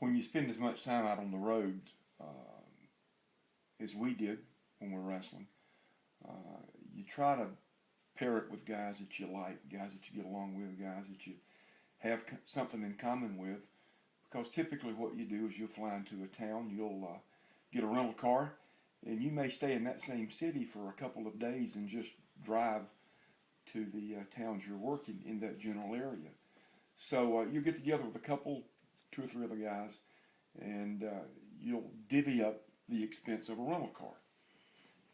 when you spend as much time out on the road as we did when we're wrestling, you try to pair it with guys that you like, guys that you get along with, guys that you have something in common with. Because typically what you do is you'll fly into a town, you'll get a rental car, and you may stay in that same city for a couple of days and just drive to the towns you're working in that general area. So you get together with a couple, 2 or 3 other guys, and you'll divvy up the expense of a rental car.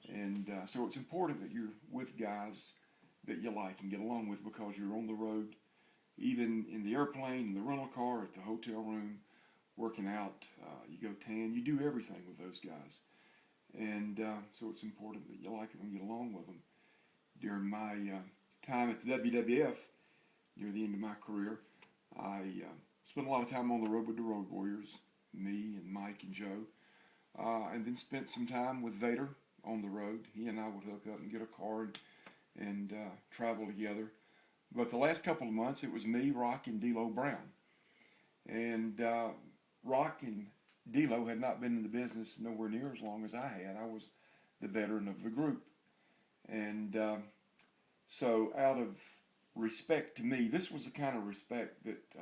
And so it's important that you're with guys that you like and get along with, because you're on the road, even in the airplane, in the rental car, at the hotel room, working out, you go tan, you do everything with those guys. And so it's important that you like them and get along with them. During my time at the WWF, near the end of my career, I spent a lot of time on the road with the Road Warriors, me and Mike and Joe, and then spent some time with Vader on the road. He and I would hook up and get a car and travel together. But the last couple of months, it was me, Rock, and D'LoBrown. And Rock and D'Lo had not been in the business nowhere near as long as I had. I was the veteran of the group. And so out of respect to me, this was the kind of respect that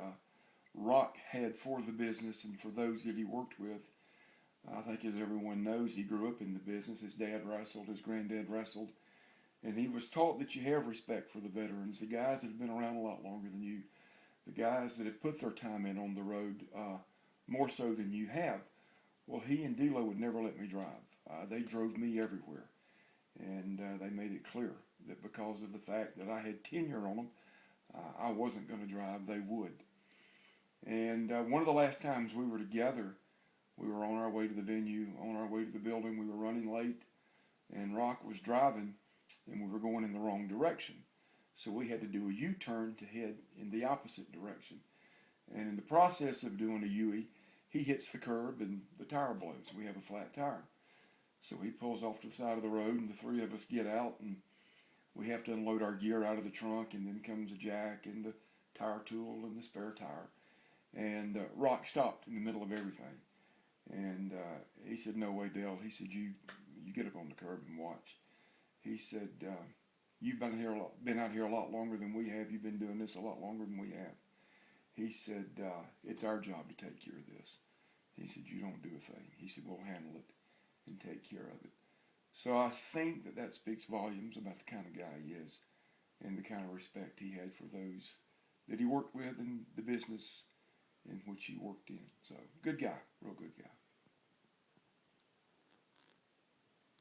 Rock had for the business and for those that he worked with. I think, as everyone knows, he grew up in the business. His dad wrestled, his granddad wrestled. And he was taught that you have respect for the veterans, the guys that have been around a lot longer than you, the guys that have put their time in on the road more so than you have. Well, he and D'Lo would never let me drive. They drove me everywhere. And they made it clear that because of the fact that I had tenure on them, I wasn't going to drive, they would. And one of the last times we were together, we were on our way to the venue, on our way to the building. We were running late, and Rock was driving, and we were going in the wrong direction. So we had to do a U-turn to head in the opposite direction. And in the process of doing a U-turn, he hits the curb and the tire blows. We have a flat tire. So he pulls off to the side of the road, and the 3 of us get out, and we have to unload our gear out of the trunk, and then comes a jack and the tire tool and the spare tire. And Rock stopped in the middle of everything. And he said, "No way, Dale." He said, you get up on the curb and watch. He said, "You've been out here a lot longer than we have. You've been doing this a lot longer than we have." He said, "It's our job to take care of this." He said, "You don't do a thing." He said, "We'll handle it and take care of it." So I think that speaks volumes about the kind of guy he is and the kind of respect he had for those that he worked with in the business in which he worked in. So, good guy.